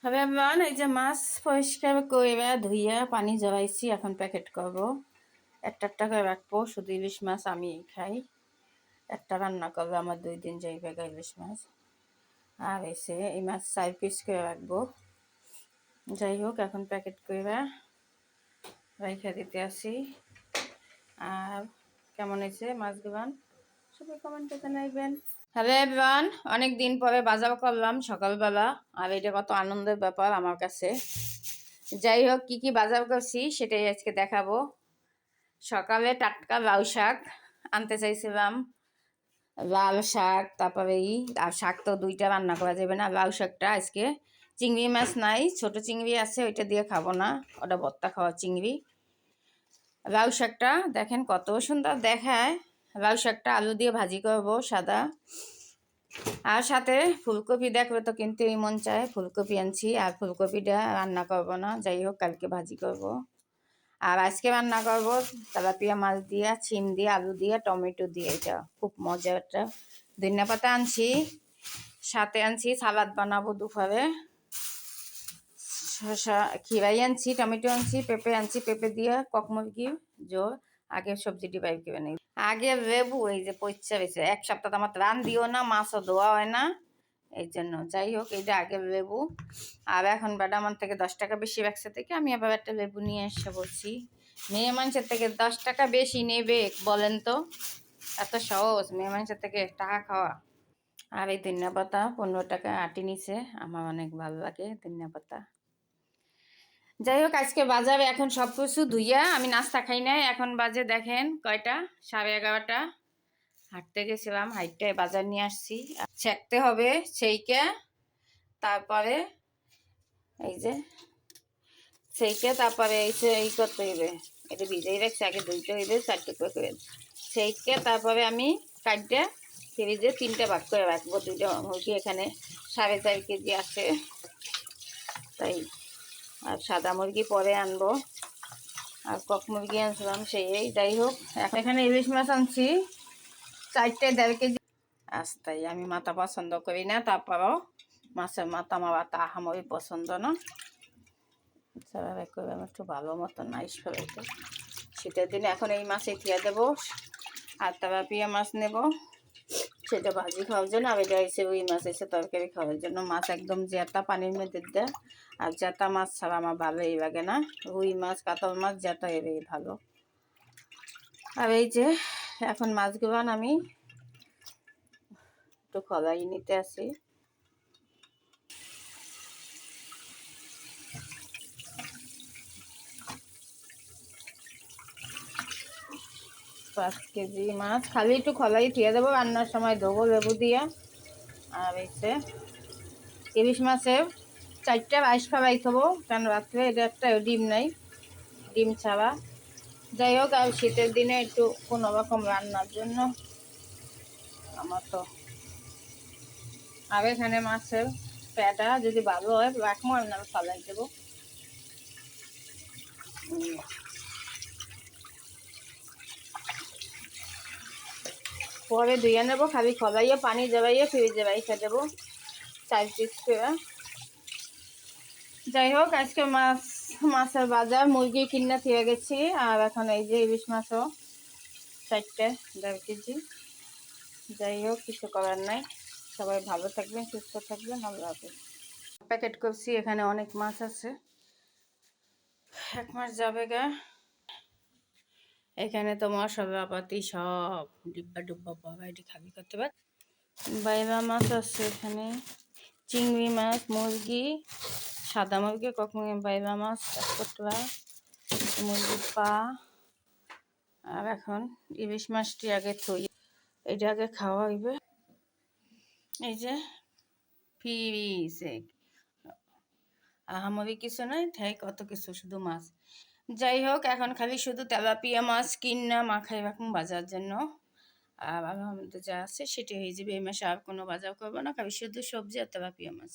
হবে এমন এই যে মাছ পরিষ্কার করে ধুইয়া পানি জড়াইছি, এখন প্যাকেট করব। একটা একটা করে রাখবো, শুধু ইলিশ মাছ আমি খাই। একটা রান্না করবো, আমার 2 দিন যাইবে ইলিশ মাছ। আর এসে এই মাছ 4 পিস করে রাখবো। যাই হোক, এখন প্যাকেট করে রাইখা দিতে আসি। আর কেমন হয়েছে মাছগুলান সবাই কমেন্টে জানাইবেন। হ্যালো এভরিওয়ান, অনেক দিন পরে বাজার করলাম সকালবেলা, আর এটা কত আনন্দের ব্যাপার আমার কাছে। যাই হোক, কি কি বাজার করছি সেটাই আজকে দেখাবো। সকালে টাটকা লাউ শাক আনতে চাইছিলাম, লাল শাক, তারপরে আর শাক তো 2টা রান্না করা যাবে না। লাউ শাকটা আজকে চিংড়ি মাছ নাই, ছোট চিংড়ি আছে, ওইটা দিয়ে খাবো না, ওটা ভর্তা খাওয়া চিংড়ি। লাউ শাকটা দেখেন কত সুন্দর দেখায়। লাউ শাকটা আলু দিয়ে ভাজি করবো সাদা। আর সাথে ফুলকপি দেখবে তো কিন্তু এই মন চায়, ফুলকপি আনছি। আর ফুলকপিটা রান্না করব না, যাই হোক কালকে ভাজি করব। আর আজকে রান্না করব তেলাপিয়া মাছ দিয়ে, শিম দিয়ে, আলু দিয়ে, টমেটো দিয়ে। এটা খুব মজার একটা। ধনিয়া পাতা আনছি, সাথে আনছি সালাদ বানাবো দুপুরে। শসা খিরাই আনছি, টমেটো আনছি, পেঁপে আনছি, পেঁপে দিয়ে কক মুরগির জোর। আগে সবজিটি বাইর করে নেই, আগে লেবু এই যে পয়সা হয়েছে 1 সপ্তাহ আমার রান দিও না, মাছও ধোয়া হয় না, এই জন্য। যাই হোক, এইটা আগে লেবু। আর এখন আমার থেকে 10 টাকা বেশি রাখছে থেকে আমি আবার একটা লেবু নিয়ে এসে বলছি। মেয়ে মানুষের থেকে 10 টাকা বেশি নেবে বলেন তো? এত সহজ মেয়ে মানুষের থেকে টাকা খাওয়া? আর এই ধনিয়া পাতা 15 টাকা আটি নিছে, আমার অনেক ভালো লাগে ধনিয়া পাতা। যাই হোক, আজকে বাজারে এখন সব কিছু ধুইয়া, আমি নাস্তা খাই নাই। এখন বাজে দেখেন কয়টা, 11:30। হাঁটতে গেছিলাম, হাইটে বাজার নিয়ে আসছি। ছেঁকতে হবে সেইকে, তারপরে এই যে সেইকে, তারপরে এই করতে হইবে। এটা ভিজেই রাখছি, আগে ধুইতে হইবে 4 টুকরো করে। সেইকে তারপরে আমি কাটতে ফ্রিজে 3টে ভাগ করে রাখবো। 2টা মুরগি এখানে 4.5 কেজি আছে, তাই। আর সাদা মুরগি পরে আনবো, আর কক মুরগি আনছিলাম সেই। যাই হোক, এখানে ইলিশ মাছ আনছি 4টে 1.5 কেজি। তাই আমি মাথা পছন্দ করি না, তারপরও মাছের মাথা আমার আহামরি পছন্দ না। আমি একটু ভালো মতো নাইস ফেলাইতে শীতের দিনে। এখন এই মাছই থিয়া দেবো, আর তেলাপিয়া মাছ নেব, সেটা ভাজি খাওয়ার জন্য। আর এটা এসে ওই মাছ এসে তরকারি খাওয়ার জন্য। মাছ একদম জেতা পানির মধ্যে দেয়, আর জেতা মাছ ছাড়া আমার ভালোই লাগে না। রুই মাছ, কাতল মাছ জেতা এবেই ভালো। আর এই যে এখন মাছগুলো আমি একটু খলাই নিতে আসি। 5 কেজি মাছ খালি একটু খলাই থিয়ে দেবো, রান্নার সময় দেবো লেবু দিয়ে। আর এসে ইলিশ মাছের 4টে বাইশ ফেলাই খাবো, কারণ রাত্রে এটা একটা ডিম নাই, ডিম ছাড়া। যাই হোক, আর শীতের দিনে একটু কোনো রকম রান্নার জন্য আমার তো। আর এখানে মাছের পেটা যদি ভালো হয় রাখবো, আমি ফালাই দেবো। পরে ধুয়ে নেবো, খালি খলাইয়ে পানি জবাইয়ে ফ্রিজে রাইখে দেবো 4 পিস করে। যাই হোক, আজকে মাছের বাজার মুরগি কিনে থিয়ে গেছি। আর এখন এই যে ইলিশ মাছও 4টে 1.5 কেজি। যাই হোক, কিছু করার নাই। সবাই ভালো থাকবেন, সুস্থ থাকবেন, আল্লাহ হাফেজ। প্যাকেট করছি, এখানে অনেক মাছ আছে, 1 মাস যাবে গা। এখানে তো মশলাপাতি সব ডিব্বা ডুব্বা পাবা, এটি খাবি করতে পার। বাইলা মাছ আছে এখানে, চিংড়ি মাছ, মুরগি, সাদা মুরগি, কখনো বাইলা মাছ, কতলা মুরগির পা। আর এখন ইলিশ মাছটি আগে থই, এটা আগে খাওয়া হইবে। এই যে ফ্রিজে আহামরি কিছু নাই, তাই কত কিছু, শুধু মাছ। যাই হোক, এখন খালি শুধু তেলাপিয়া মাছ কিনা মাখাই রাখুন বাজার জন্য। আর আমাদের যা আছে সেটি হয়ে যাবে এই মাসে। আর কোনো বাজার করবো না, খালি শুধু সবজি আর তেলাপিয়া মাছ।